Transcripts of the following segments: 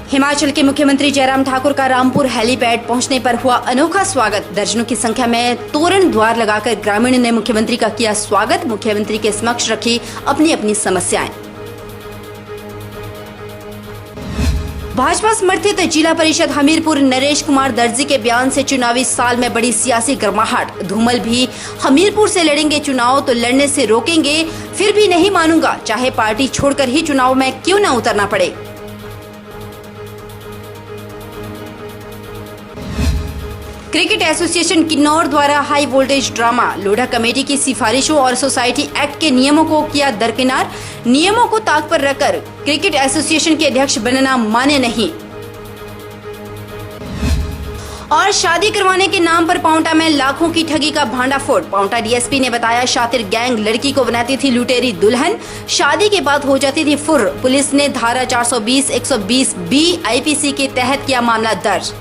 हिमाचल के मुख्यमंत्री जयराम ठाकुर का रामपुर हेलीपैड पहुंचने पर हुआ अनोखा स्वागत। दर्जनों की संख्या में तोरण द्वार लगाकर ग्रामीणों ने मुख्यमंत्री का किया स्वागत। मुख्यमंत्री के समक्ष रखी अपनी अपनी समस्याएं। भाजपा समर्थित जिला परिषद हमीरपुर नरेश कुमार दर्जी के बयान से चुनावी साल में बड़ी सियासी गर्माहट। धूमल भी हमीरपुर से लड़ेंगे चुनाव तो लड़ने से रोकेंगे, फिर भी नहीं मानूंगा, चाहे पार्टी छोड़कर ही चुनाव में क्यों न उतरना पड़े। क्रिकेट एसोसिएशन किन्नौर द्वारा high voltage drama. Lodha committee की सिफारिशों और सोसाइटी एक्ट के नियमों को किया दरकिनार। नियमों को ताक पर रखकर क्रिकेट एसोसिएशन के अध्यक्ष बनना मान्य नहीं। और शादी करवाने के नाम पर पांवटा में लाखों की ठगी का भांडाफोड़। पांवटा डीएसपी ने बताया, शातिर गैंग लड़की को बनाती थी लुटेरी दुल्हन, शादी के बाद हो जाती थी फुर। पुलिस ने धारा 420, 120B आईपीसी के तहत किया मामला दर्ज।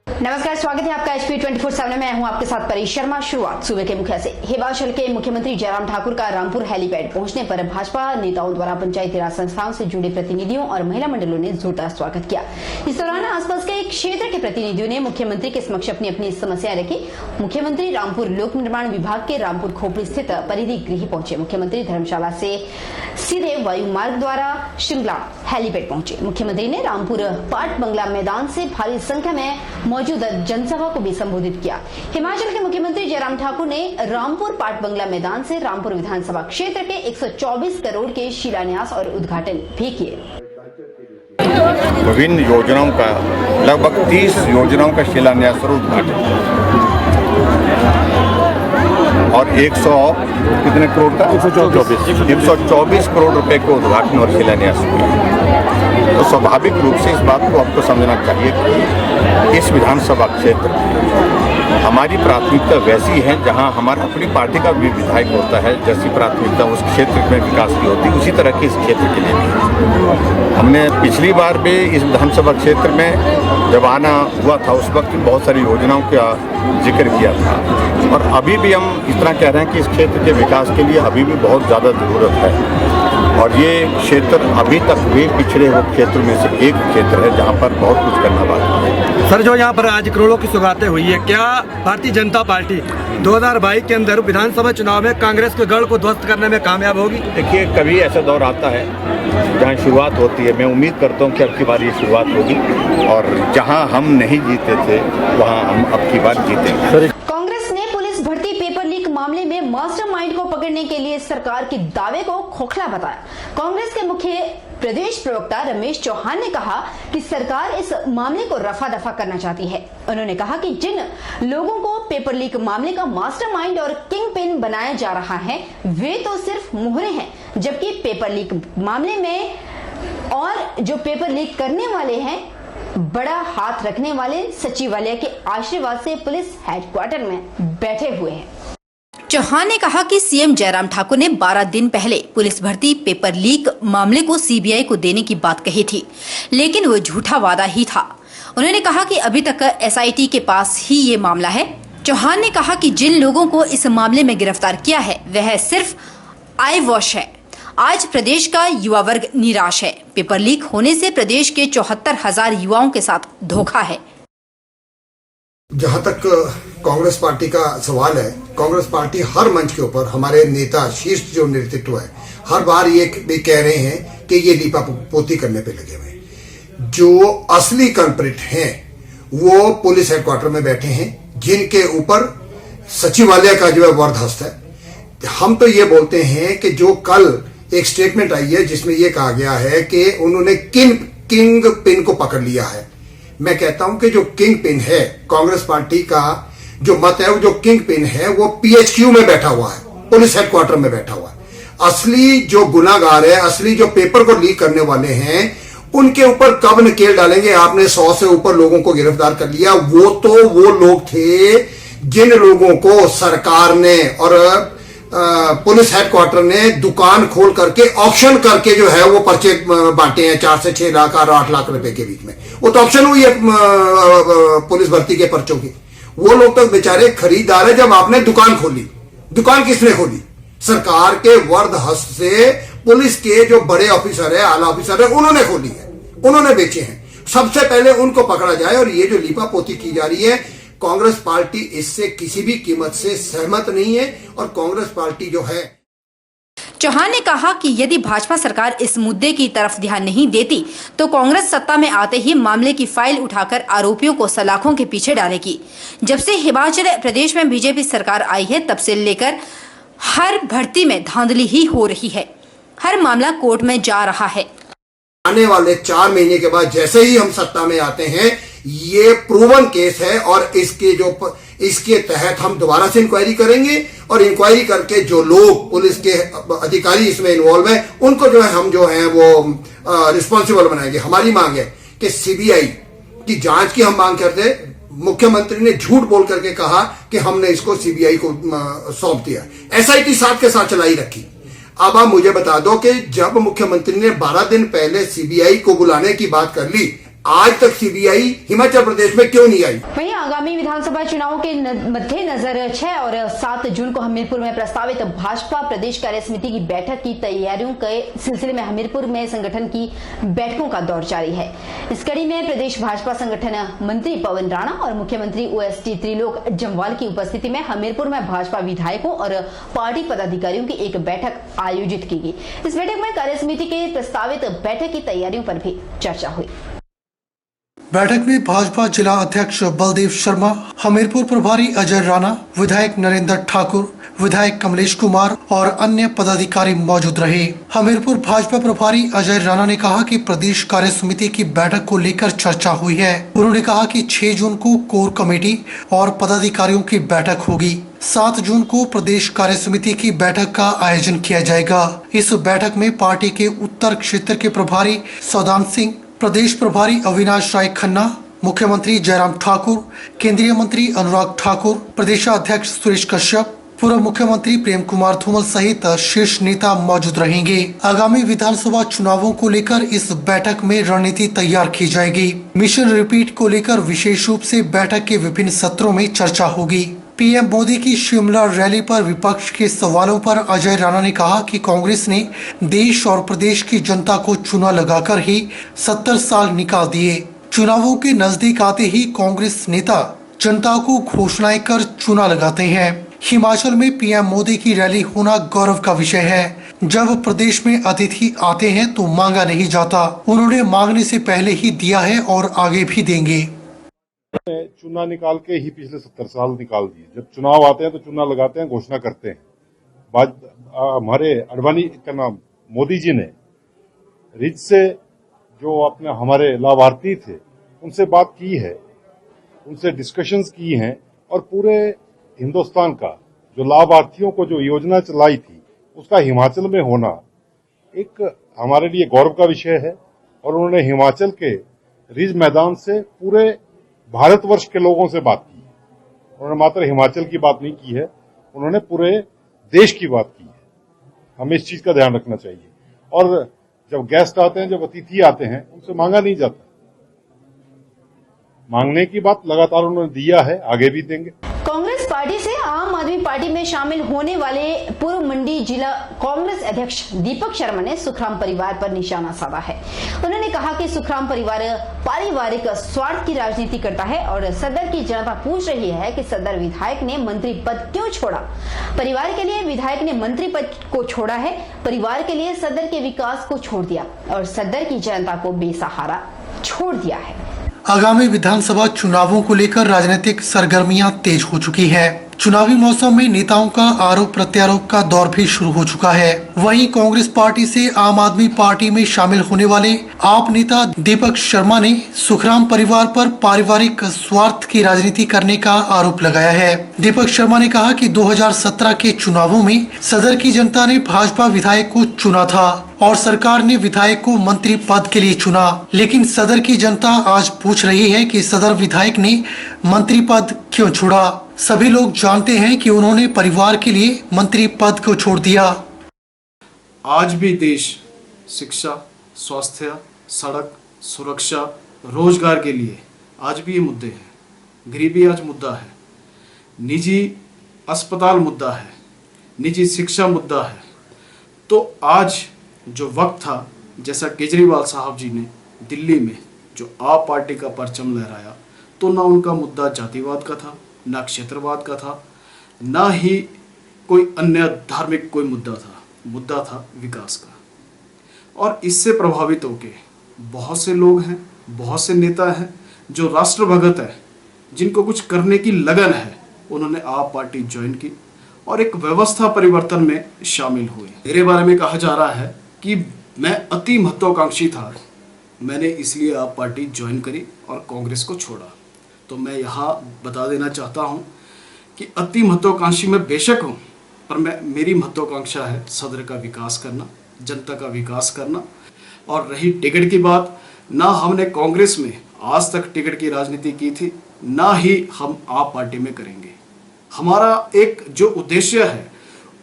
नमस्कार, स्वागत है आपका HP 24/7 में। मैं हूं आपके साथ परी शर्मा। शुरुआत सूबे के मुखिया से। हिमाचल के मुख्यमंत्री जयराम ठाकुर का रामपुर हेलीपैड पहुंचने पर भाजपा नेताओं द्वारा पंचायती राज संस्थाओं से जुड़े प्रतिनिधियों और महिला मंडलों ने जोरदार स्वागत किया। इस दौरान आसपास के एक क्षेत्र के प्रतिनिधियों ने मुख्यमंत्री के समक्ष अपनी अपनी समस्याएं रखी। मुख्यमंत्री रामपुर लोक निर्माण विभाग के रामपुर खोपड़ी स्थित परिधि गृह पहुंचे। मुख्यमंत्री धर्मशाला से सीधे वायु मार्ग द्वारा शिमला हेलीपैड पहुंचे। मुख्यमंत्री ने रामपुर पाट बंगला मैदान से भारी संख्या में मौजूद जनसभा को भी संबोधित किया। हिमाचल के मुख्यमंत्री जयराम ठाकुर ने रामपुर पाट बंगला मैदान से रामपुर विधानसभा क्षेत्र के 124 करोड़ के शिलान्यास और उद्घाटन भी किए। विभिन्न योजनाओं का लगभग 30 योजनाओं का शिलान्यास और उद्घाटन और 100 कितने करोड़ का 124 करोड़ रुपए को उद्घाटन और शिलान्यास हुए। तो स्वाभाविक रूप से इस बात को आपको समझना चाहिए कि इस विधानसभा क्षेत्र में हमारी प्राथमिकता वैसी है जहां हमारा अपनी पार्टी का भी विधायक होता है, जैसी प्राथमिकता उस क्षेत्र में विकास की होती है उसी तरह की इस क्षेत्र के लिए भी। हमने पिछली बार भी इस विधानसभा क्षेत्र में जब आना हुआ था उस वक्त बहुत सारी योजनाओं का जिक्र किया था और अभी भी हम इतना कह रहे हैं कि इस क्षेत्र के विकास के लिए अभी भी बहुत ज़्यादा ज़रूरत है। और ये क्षेत्र अभी तक भी पिछड़े हुए क्षेत्र में से एक क्षेत्र है जहाँ पर बहुत कुछ करना बाकी है। सर, जो यहाँ पर आज करोड़ों की सौगातें हुई है, क्या भारतीय जनता पार्टी 2022 के अंदर विधानसभा चुनाव में कांग्रेस के गढ़ को ध्वस्त करने में कामयाब होगी? देखिए, कभी ऐसा दौर आता है जहाँ शुरुआत होती है। मैं उम्मीद करता हूँ कि अब की बार ये शुरुआत होगी और जहाँ हम नहीं जीते थे वहाँ हम अब की बार जीतेंगे। कांग्रेस ने पुलिस भर्ती पेपर लीक मामले में मास्टरमाइंड को पकड़ने के लिए सरकार के दावे को खोखला बताया। कांग्रेस के मुख्य प्रदेश प्रवक्ता रमेश चौहान ने कहा कि सरकार इस मामले को रफा दफा करना चाहती है। उन्होंने कहा कि जिन लोगों को पेपर लीक मामले का मास्टरमाइंड और किंग पिन बनाया जा रहा है वे तो सिर्फ मोहरे हैं, जबकि पेपर लीक मामले में और जो पेपर लीक करने वाले हैं बड़ा हाथ रखने वाले सचिवालय के आशीर्वाद से पुलिस हेडक्वार्टर में बैठे हुए हैं। चौहान ने कहा कि सीएम जयराम ठाकुर ने 12 दिन पहले पुलिस भर्ती पेपर लीक मामले को सीबीआई को देने की बात कही थी, लेकिन वो झूठा वादा ही था। उन्होंने कहा कि अभी तक एसआईटी के पास ही ये मामला है। चौहान ने कहा कि जिन लोगों को इस मामले में गिरफ्तार किया है वह सिर्फ आई वॉश है। आज प्रदेश का युवा वर्ग निराश है। पेपर लीक होने से प्रदेश के 74,000 युवाओं के साथ धोखा है। जहां तक कांग्रेस पार्टी का सवाल है, कांग्रेस पार्टी हर मंच के ऊपर हमारे नेता शीर्ष जो नेतृत्व है हर बार ये भी कह रहे हैं कि ये लीपापोती करने पे लगे हुए। जो असली कल्प्रिट हैं वो पुलिस हेडक्वार्टर में बैठे हैं, जिनके ऊपर सचिवालय का जो है वरदहस्त है। हम तो ये बोलते हैं कि जो कल एक स्टेटमेंट आई है जिसमें यह कहा गया है कि उन्होंने किंग पिन को पकड़ लिया है। मैं कहता हूं कि जो किंग पिन है कांग्रेस पार्टी का जो मत है, वो जो किंग पिन है वो PHQ में बैठा हुआ है, पुलिस हेडक्वार्टर में बैठा हुआ है। असली जो गुनाहगार है, असली जो पेपर को लीक करने वाले हैं उनके ऊपर कब नकेल डालेंगे? आपने 100 से ऊपर लोगों को गिरफ्तार कर लिया। वो लोग थे जिन लोगों को सरकार ने और पुलिस हेडक्वार्टर ने दुकान खोल करके ऑक्शन करके जो है वो पर्चे बांटे हैं 4 से 6 लाख और 8 लाख रुपए के बीच में। वो तो ऑक्शन हुई है पुलिस भर्ती के पर्चों की। वो लोग तो बेचारे खरीदार है जब आपने दुकान खोली। दुकान किसने खोली? सरकार के वरद हस्त से पुलिस के जो बड़े ऑफिसर है, आला ऑफिसर है, उन्होंने खोली है, उन्होंने बेचे हैं। सबसे पहले उनको पकड़ा जाए। और ये जो लीपापोती की जा रही है, कांग्रेस पार्टी इससे किसी भी कीमत से सहमत नहीं है। और कांग्रेस पार्टी जो है, चौहान ने कहा कि यदि भाजपा सरकार इस मुद्दे की तरफ ध्यान नहीं देती तो कांग्रेस सत्ता में आते ही मामले की फाइल उठाकर आरोपियों को सलाखों के पीछे डालेगी। जब से हिमाचल प्रदेश में बीजेपी सरकार आई है तब से लेकर हर भर्ती में धांधली ही हो रही है, हर मामला कोर्ट में जा रहा है। आने वाले 4 महीने के बाद जैसे ही हम सत्ता में आते हैं, ये प्रूवन केस है और इसके तहत हम दोबारा से इंक्वायरी करेंगे और इंक्वायरी करके जो लोग पुलिस के अधिकारी इसमें इन्वॉल्व हैं, उनको जो है हम जो है वो रिस्पॉन्सिबल बनाएंगे। हमारी मांग है कि सीबीआई की जांच की हम मांग करते हैं। मुख्यमंत्री ने झूठ बोल करके कहा कि हमने इसको सीबीआई को सौंप दिया, एसआईटी साथ के साथ चलाई रखी। अब आप मुझे बता दो कि जब मुख्यमंत्री ने 12 दिन पहले सीबीआई को बुलाने की बात कर ली, आज तक सीबीआई हिमाचल प्रदेश में क्यों नहीं आई? वहीं आगामी विधानसभा चुनावों के मद्देनजर 6 और 7 जून को हमीरपुर में प्रस्तावित भाजपा प्रदेश कार्य समिति की बैठक की तैयारियों के सिलसिले में हमीरपुर में संगठन की बैठकों का दौर जारी है। इस कड़ी में प्रदेश भाजपा संगठन मंत्री पवन राणा और मुख्यमंत्री ओएसडी त्रिलोक जम्वाल की उपस्थिति में हमीरपुर में भाजपा विधायकों और पार्टी पदाधिकारियों की एक बैठक आयोजित की गई। इस बैठक में कार्य समिति के प्रस्तावित बैठक की तैयारियों पर भी चर्चा हुई। बैठक में भाजपा जिला अध्यक्ष बलदेव शर्मा, हमीरपुर प्रभारी अजय राणा, विधायक नरेंद्र ठाकुर, विधायक कमलेश कुमार और अन्य पदाधिकारी मौजूद रहे। हमीरपुर भाजपा प्रभारी अजय राणा ने कहा कि प्रदेश कार्य समिति की बैठक को लेकर चर्चा हुई है। उन्होंने कहा कि 6 जून को कोर कमेटी और पदाधिकारियों की बैठक होगी। 7 जून को प्रदेश कार्य समिति की बैठक का आयोजन किया जाएगा। इस बैठक में पार्टी के उत्तर क्षेत्र के प्रभारी सौदान सिंह, प्रदेश प्रभारी अविनाश राय खन्ना, मुख्यमंत्री जयराम ठाकुर, केंद्रीय मंत्री अनुराग ठाकुर, प्रदेशाध्यक्ष सुरेश कश्यप, पूर्व मुख्यमंत्री प्रेम कुमार धूमल सहित शीर्ष नेता मौजूद रहेंगे। आगामी विधानसभा चुनावों को लेकर इस बैठक में रणनीति तैयार की जाएगी। मिशन रिपीट को लेकर विशेष रूप से बैठक के विभिन्न सत्रों में चर्चा होगी। पीएम मोदी की शिमला रैली पर विपक्ष के सवालों पर अजय राणा ने कहा कि कांग्रेस ने देश और प्रदेश की जनता को चूना लगाकर ही 70 साल निकाल दिए। चुनावों के नजदीक आते ही कांग्रेस नेता जनता को घोषणाएं कर चूना लगाते हैं। हिमाचल में पीएम मोदी की रैली होना गौरव का विषय है। जब प्रदेश में अतिथि आते हैं तो मांगा नहीं जाता। उन्होंने मांगने से पहले ही दिया है और आगे भी देंगे। चुनाव निकाल के ही पिछले 70 साल निकाल दिए। जब चुनाव आते हैं तो चुनाव लगाते हैं, घोषणा करते हैं। हमारे अडवाणी का नाम मोदी जी ने रिज से जो अपने हमारे लाभार्थी थे उनसे बात की है, उनसे डिस्कशंस की हैं और पूरे हिंदुस्तान का जो लाभार्थियों को जो योजना चलाई थी उसका हिमाचल में होना एक हमारे लिए गौरव का विषय है। और उन्होंने हिमाचल के रिज मैदान से पूरे भारतवर्ष के लोगों से बात की है। उन्होंने मात्र हिमाचल की बात नहीं की है, उन्होंने पूरे देश की बात की है। हमें इस चीज का ध्यान रखना चाहिए। और जब गेस्ट आते हैं, जब अतिथि आते हैं, उनसे मांगा नहीं जाता। मांगने की बात लगातार उन्होंने दिया है, आगे भी देंगे। कांग्रेस पार्टी से आम आदमी पार्टी में शामिल होने वाले पूर्व मंडी जिला कांग्रेस अध्यक्ष दीपक शर्मा ने सुखराम परिवार पर निशाना साधा है। उन्होंने कहा कि सुखराम परिवार पारिवारिक स्वार्थ की राजनीति करता है और सदर की जनता पूछ रही है कि सदर विधायक ने मंत्री पद क्यों छोड़ा। परिवार के लिए विधायक ने मंत्री पद को छोड़ा है, परिवार के लिए सदर के विकास को छोड़ दिया और सदर की जनता को बेसहारा छोड़ दिया है। आगामी विधानसभा चुनावों को लेकर राजनीतिक सरगर्मियां तेज हो चुकी है। चुनावी मौसम में नेताओं का आरोप प्रत्यारोप का दौर भी शुरू हो चुका है। वहीं कांग्रेस पार्टी से आम आदमी पार्टी में शामिल होने वाले आप नेता दीपक शर्मा ने सुखराम परिवार पर पारिवारिक स्वार्थ की राजनीति करने का आरोप लगाया है। दीपक शर्मा ने कहा कि 2017 के चुनावों में सदर की जनता ने भाजपा विधायक को चुना था और सरकार ने विधायक को मंत्री पद के लिए चुना, लेकिन सदर की जनता आज पूछ रही है कि सदर विधायक ने मंत्री पद क्यों छोड़ा। सभी लोग जानते हैं कि उन्होंने परिवार के लिए मंत्री पद को छोड़ दिया। आज भी देश शिक्षा, स्वास्थ्य, सड़क, सुरक्षा, रोजगार के लिए आज भी ये मुद्दे हैं। गरीबी आज मुद्दा है, निजी अस्पताल मुद्दा है, निजी शिक्षा मुद्दा है। तो आज जो वक्त था, जैसा केजरीवाल साहब जी ने दिल्ली में जो आप पार्टी का परचम लहराया, तो ना उनका मुद्दा जातिवाद का था, ना क्षेत्रवाद का था, ना ही कोई अन्य धार्मिक कोई मुद्दा था विकास का। और इससे प्रभावित होकर बहुत से लोग हैं, बहुत से नेता हैं जो राष्ट्रभगत है, जिनको कुछ करने की लगन है, उन्होंने आप पार्टी ज्वाइन की और एक व्यवस्था परिवर्तन में शामिल हुए। मेरे बारे में कहा जा रहा है कि मैं अति महत्वाकांक्षी था, मैंने इसलिए आप पार्टी ज्वाइन करी और कांग्रेस को छोड़ा। तो मैं यहाँ बता देना चाहता हूँ कि अति महत्वाकांक्षी मैं बेशक हूँ, पर मेरी महत्वाकांक्षा है सदर का विकास करना, जनता का विकास करना। और रही टिकट की बात, ना हमने कांग्रेस में आज तक टिकट की राजनीति की थी, ना ही हम आप पार्टी में करेंगे। हमारा एक जो उद्देश्य है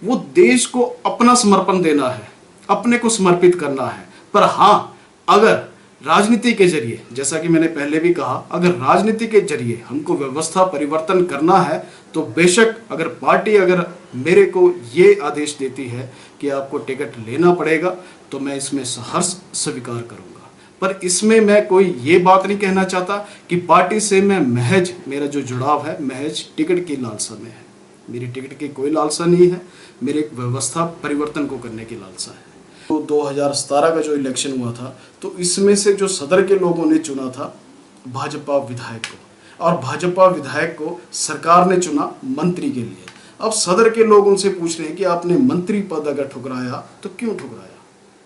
वो देश को अपना समर्पण देना है, अपने को समर्पित करना है। पर हाँ, अगर राजनीति के जरिए, जैसा कि मैंने पहले भी कहा, अगर राजनीति के जरिए हमको व्यवस्था परिवर्तन करना है तो बेशक अगर पार्टी अगर मेरे को ये आदेश देती है कि आपको टिकट लेना पड़ेगा, तो मैं इसमें सहर्ष स्वीकार करूंगा। पर इसमें मैं कोई ये बात नहीं कहना चाहता कि पार्टी से मैं महज, मेरा जो जुड़ाव है महज टिकट की लालसा में है। मेरी टिकट की कोई लालसा नहीं है, मेरे एक व्यवस्था परिवर्तन को करने की लालसा है। तो 2017 का जो इलेक्शन हुआ था, तो इसमें से जो सदर के लोगों ने चुना था भाजपा विधायक को, और भाजपा विधायक को सरकार ने चुना मंत्री के लिए। अब सदर के लोग उनसे पूछ रहे हैं कि आपने मंत्री पद अगर ठुकराया तो क्यों ठुकराया?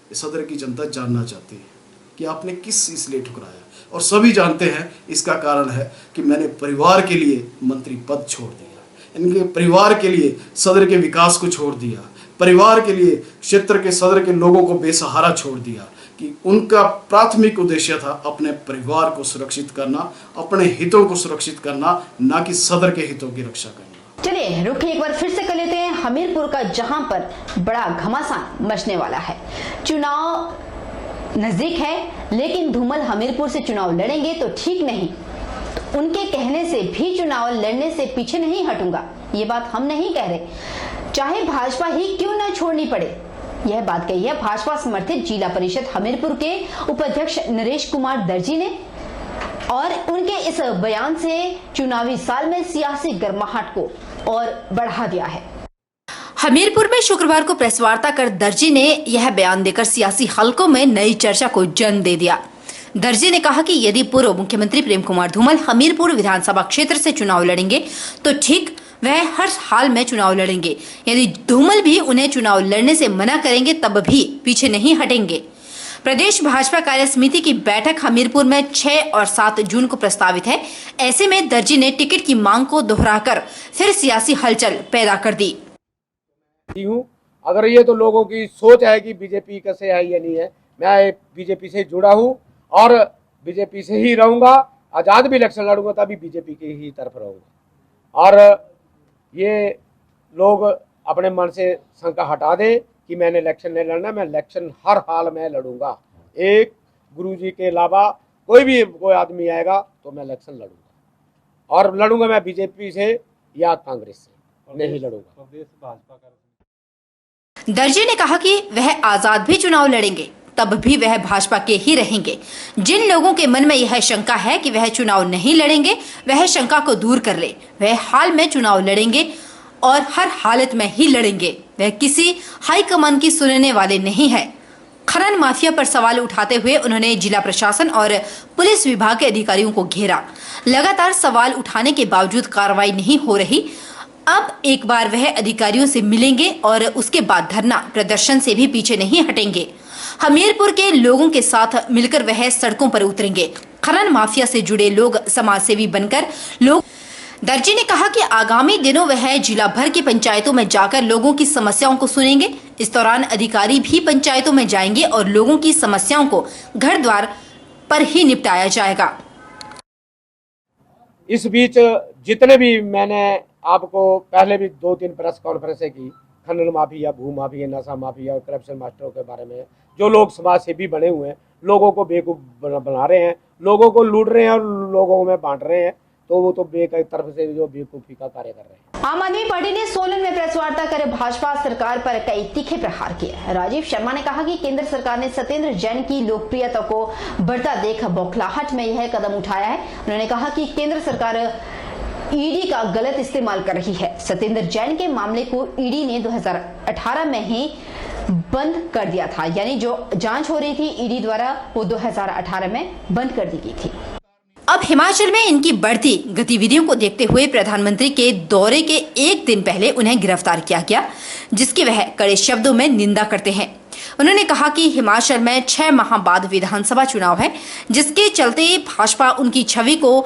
ये सदर की जनता जानना चाहती है कि आपने किस इसलिए ठुकराया। और सभी जानते हैं इसका कारण है कि मैंने परिवार के लिए मंत्री पद छोड़ दिया, इनके परिवार के लिए सदर के विकास को छोड़ दिया, परिवार के लिए क्षेत्र के सदर के लोगों को बेसहारा छोड़ दिया। कि उनका प्राथमिक उद्देश्य था अपने परिवार को सुरक्षित करना, अपने हितों को सुरक्षित करना, ना कि सदर के हितों की रक्षा करना। चलिए रुक एक बार फिर से कर लेते हैं हमीरपुर का, जहां पर बड़ा घमासान मचने वाला है। चुनाव नजदीक है, लेकिन धूमल हमीरपुर से चुनाव लड़ेंगे तो ठीक नहीं, उनके कहने से भी चुनाव लड़ने से पीछे नहीं हटूंगा। ये बात हम नहीं कह रहे, चाहे भाजपा ही क्यों न छोड़नी पड़े। यह बात कही है भाजपा समर्थित जिला परिषद हमीरपुर के उपाध्यक्ष नरेश कुमार दर्जी ने, और उनके इस बयान से चुनावी साल में सियासी गर्माहट को और बढ़ा दिया है। हमीरपुर में शुक्रवार को प्रेस वार्ता कर दर्जी ने यह बयान देकर सियासी हलकों में नई चर्चा को जन्म दे दिया। दर्जी ने कहा कि यदि पूर्व मुख्यमंत्री प्रेम कुमार धूमल हमीरपुर विधानसभा क्षेत्र से चुनाव लड़ेंगे तो ठीक, वह हर हाल में चुनाव लड़ेंगे। यदि धूमल भी उन्हें चुनाव लड़ने से मना करेंगे तब भी पीछे नहीं हटेंगे। प्रदेश भाजपा कार्य समिति की बैठक हमीरपुर में 6 और 7 जून को प्रस्तावित है। ऐसे में दर्जी ने टिकट की मांग को दोहराकर फिर सियासी हलचल पैदा कर दी। अगर ये तो लोगों की सोच है कि बीजेपी कैसे है या नहीं है, मैं बीजेपी से जुड़ा हूँ और बीजेपी से ही रहूंगा। आजाद भी इलेक्शन लड़ूंगा तभी बीजेपी की ही तरफ रहूंगा। और ये लोग अपने मन से शंका हटा दें कि मैंने इलेक्शन नहीं लड़ना, मैं इलेक्शन हर हाल में लड़ूंगा। एक गुरुजी के अलावा कोई आदमी आएगा तो मैं इलेक्शन लड़ूंगा, और लड़ूंगा मैं बीजेपी से या कांग्रेस से, नहीं लड़ूंगा। दर्जी ने कहा कि वह आजाद भी चुनाव लड़ेंगे तब भी वह भाजपा के ही रहेंगे। जिन लोगों के मन में यह शंका है कि वह चुनाव नहीं लड़ेंगे, वह शंका को दूर कर ले। वह हाल में चुनाव लड़ेंगे और हर हालत में ही लड़ेंगे। वह किसी हाईकमान की सुनने वाले नहीं है। खनन माफिया पर सवाल उठाते हुए उन्होंने जिला प्रशासन और पुलिस विभाग के अधिकारियों को घेरा। लगातार सवाल उठाने के बावजूद कार्रवाई नहीं हो रही। अब एक बार वह अधिकारियों से मिलेंगे और उसके बाद धरना प्रदर्शन से भी पीछे नहीं हटेंगे। हमीरपुर के लोगों के साथ मिलकर वह सड़कों पर उतरेंगे। खनन माफिया से जुड़े लोग समाज सेवी बनकर लोग। दर्जी ने कहा कि आगामी दिनों वह जिला भर की पंचायतों में जाकर लोगों की समस्याओं को सुनेंगे। इस दौरान अधिकारी भी पंचायतों में जाएंगे और लोगों की समस्याओं को घर द्वार पर ही निपटाया जाएगा। इस बीच जितने भी मैंने आपको पहले भी 2-3 प्रेस कॉन्फ्रेंसें की, खनन माफिया, भू माफिया, नशा माफिया और करप्शन मास्टरों के बारे में, जो लोग समाज सेवी बने हुए हैं, लोगों को बेवकूफ बना रहे हैं, लोगों को लूट रहे हैं और लोगों में बांट रहे हैं, तो वो तो एक तरफ से जो बेवकूफ़ी का कार्य कर रहे हैं। आम आदमी पार्टी ने सोलन में प्रेस वार्ता कर भाजपा सरकार पर कई तीखे प्रहार किए। राजीव शर्मा ने कहा कि केंद्र सरकार ने सत्येंद्र जैन की लोकप्रियता को बढ़ता देख बौखलाहट में यह कदम उठाया है। उन्होंने कहा कि केंद्र सरकार ईडी का गलत इस्तेमाल कर रही है। सत्येंद्र जैन के मामले को ईडी ने 2018 में ही बंद कर दिया था, यानी जो जांच हो रही थी ईडी द्वारा वो 2018 में बंद कर दी गई थी। अब हिमाचल में इनकी बढ़ती गतिविधियों को देखते हुए प्रधानमंत्री के दौरे के एक दिन पहले उन्हें गिरफ्तार किया गया, जिसकी वह कड़े शब्दों में निंदा करते हैं। उन्होंने कहा कि हिमाचल में 6 माह बाद विधानसभा चुनाव है, जिसके चलते भाजपा उनकी छवि को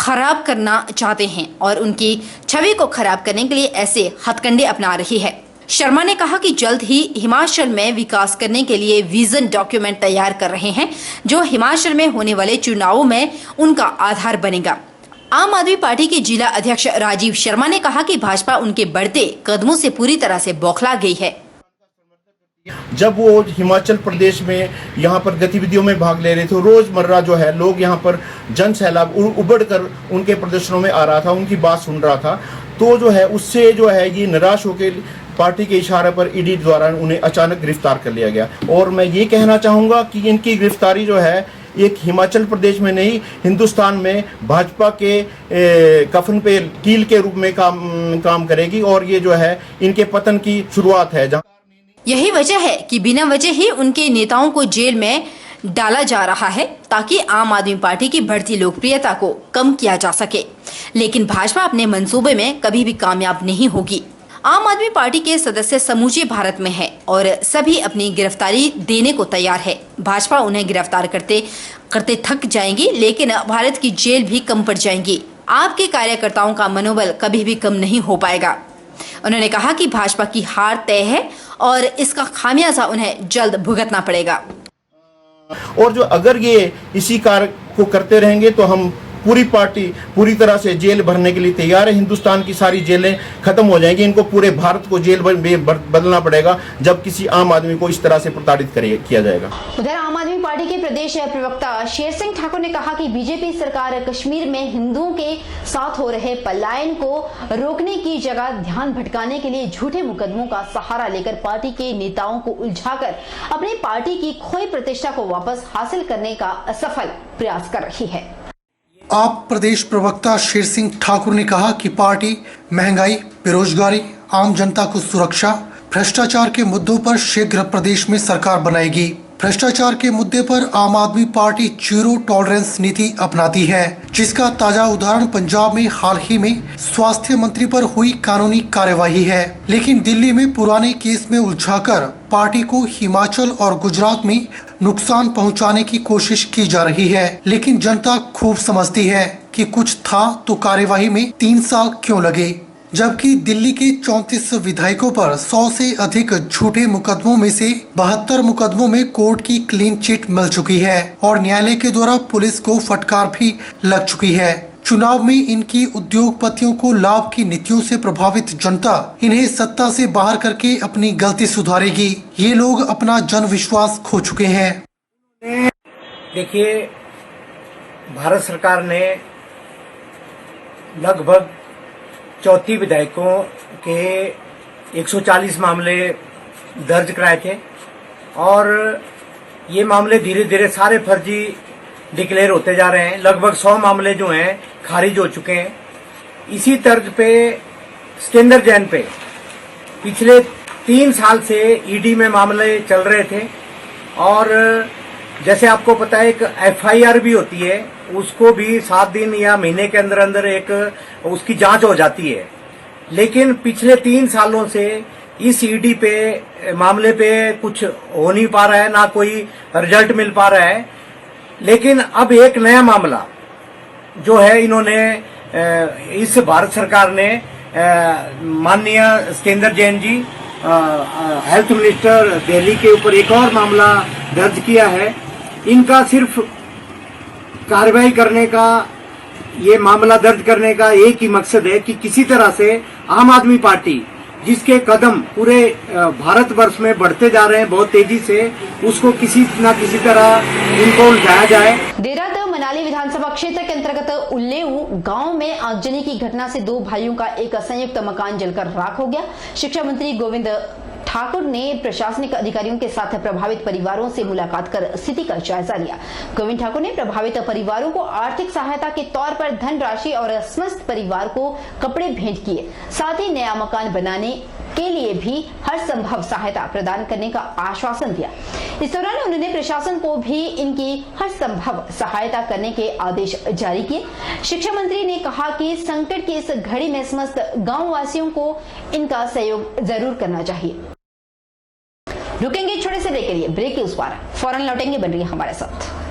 खराब करना चाहते हैं और उनकी छवि को खराब करने के लिए ऐसे हथकंडे अपना रही है। शर्मा ने कहा कि जल्द ही हिमाचल में विकास करने के लिए विजन डॉक्यूमेंट तैयार कर रहे हैं, जो हिमाचल में होने वाले चुनावों में उनका आधार बनेगा। आम आदमी पार्टी के जिला अध्यक्ष राजीव शर्मा ने कहा कि भाजपा उनके बढ़ते कदमों से पूरी तरह से बौखला गई है। जब वो हिमाचल प्रदेश में यहाँ पर गतिविधियों में भाग ले रहे थे, रोजमर्रा जो है लोग यहाँ पर जन सैलाब उबड़ कर उनके प्रदर्शनों में आ रहा था, उनकी बात सुन रहा था, तो जो है उससे जो है ये निराश होकर पार्टी के इशारे पर ईडी द्वारा उन्हें अचानक गिरफ्तार कर लिया गया। और मैं ये कहना चाहूँगा कि इनकी गिरफ्तारी जो है एक हिमाचल प्रदेश में नहीं, हिंदुस्तान में भाजपा के कफन पे कील के रूप में काम करेगी और ये जो है इनके पतन की शुरुआत है। यही वजह है कि बिना वजह ही उनके नेताओं को जेल में डाला जा रहा है, ताकि आम आदमी पार्टी की बढ़ती लोकप्रियता को कम किया जा सके। लेकिन भाजपा अपने मंसूबे में कभी भी कामयाब नहीं होगी। आम आदमी पार्टी के सदस्य समूचे भारत में हैं और सभी अपनी गिरफ्तारी देने को तैयार है। भाजपा उन्हें गिरफ्तार करते करते थक जाएंगी, लेकिन भारत की जेल भी कम पड़ जाएंगी। आपके कार्यकर्ताओं का मनोबल कभी भी कम नहीं हो पाएगा। उन्होंने कहा कि भाजपा की हार तय है और इसका खामियाजा उन्हें जल्द भुगतना पड़ेगा। और जो अगर ये इसी कार्य को करते रहेंगे तो हम पूरी पार्टी पूरी तरह से जेल भरने के लिए तैयार है। हिंदुस्तान की सारी जेलें खत्म हो जाएंगी, इनको पूरे भारत को जेल बदलना पड़ेगा जब किसी आम आदमी को इस तरह से प्रताड़ित किया जाएगा। उधर आम आदमी पार्टी के प्रदेश प्रवक्ता शेर सिंह ठाकुर ने कहा कि बीजेपी सरकार कश्मीर में हिंदुओं के साथ हो रहे पलायन को रोकने की जगह ध्यान भटकाने के लिए झूठे मुकदमों का सहारा लेकर पार्टी के नेताओं को उलझाकर अपनी पार्टी की खोई प्रतिष्ठा को वापस हासिल करने का असफल प्रयास कर रही है। आप प्रदेश प्रवक्ता शेर सिंह ठाकुर ने कहा कि पार्टी महंगाई, बेरोजगारी, आम जनता को सुरक्षा, भ्रष्टाचार के मुद्दों पर शीघ्र प्रदेश में सरकार बनाएगी। भ्रष्टाचार के मुद्दे पर आम आदमी पार्टी जीरो टॉलरेंस नीति अपनाती है, जिसका ताजा उदाहरण पंजाब में हाल ही में स्वास्थ्य मंत्री पर हुई कानूनी कार्यवाही है। लेकिन दिल्ली में पुराने केस में उलझाकर पार्टी को हिमाचल और गुजरात में नुकसान पहुंचाने की कोशिश की जा रही है। लेकिन जनता खूब समझती है कि कुछ था तो कार्यवाही में 3 साल क्यों लगे, जबकि दिल्ली के 34 विधायकों पर 100 से अधिक झूठे मुकदमों में से 72 मुकदमों में कोर्ट की क्लीन चिट मिल चुकी है और न्यायालय के द्वारा पुलिस को फटकार भी लग चुकी है। चुनाव में इनकी उद्योगपतियों को लाभ की नीतियों से प्रभावित जनता इन्हें सत्ता से बाहर करके अपनी गलती सुधारेगी। ये लोग अपना जन विश्वास खो चुके हैं। देखिए, भारत सरकार ने लगभग 34 विधायकों के 140 मामले दर्ज कराए थे और ये मामले धीरे धीरे सारे फर्जी डिक्लेयर होते जा रहे हैं। लगभग 100 मामले जो हैं खारिज हो चुके हैं। इसी तर्ज पे सत्येंद्र जैन पे पिछले 3 साल से ईडी में मामले चल रहे थे और जैसे आपको पता है एक एफआईआर भी होती है, उसको भी 7 दिन या महीने के अंदर अंदर एक उसकी जांच हो जाती है। लेकिन पिछले 3 सालों से इस ईडी पे मामले पे कुछ हो नहीं पा रहा है, ना कोई रिजल्ट मिल पा रहा है। लेकिन अब एक नया मामला जो है इन्होंने इस भारत सरकार ने माननीय सत्येंद्र जैन जी हेल्थ मिनिस्टर दिल्ली के ऊपर एक और मामला दर्ज किया है। इनका सिर्फ कार्रवाई करने का, ये मामला दर्ज करने का एक ही मकसद है कि किसी तरह से आम आदमी पार्टी जिसके कदम पूरे भारतवर्ष में बढ़ते जा रहे हैं बहुत तेजी से, उसको किसी न किसी तरह इनको उलझाया जाए। देर रात मनाली विधान विधानसभा क्षेत्र के अंतर्गत उल्लेऊ गांव में आगजनी की घटना से 2 भाइयों का एक संयुक्त मकान जलकर राख हो गया। शिक्षा मंत्री गोविंद ठाकुर ने प्रशासनिक अधिकारियों के साथ प्रभावित परिवारों से मुलाकात कर स्थिति का जायजा लिया। गोविंद ठाकुर ने प्रभावित परिवारों को आर्थिक सहायता के तौर पर धनराशि और समस्त परिवार को कपड़े भेंट किए। साथ ही नया मकान बनाने के लिए भी हर संभव सहायता प्रदान करने का आश्वासन दिया। इस दौरान उन्होंने प्रशासन को भी इनकी हर संभव सहायता करने के आदेश जारी किए। शिक्षा मंत्री ने कहा कि संकट की इस घड़ी में समस्त गांव वासियों को इनका सहयोग जरूर करना चाहिए। रुकेंगे छोटे से ब्रेक के लिए, ब्रेक के उस पार फौरन लौटेंगे, बन रही हमारे साथ।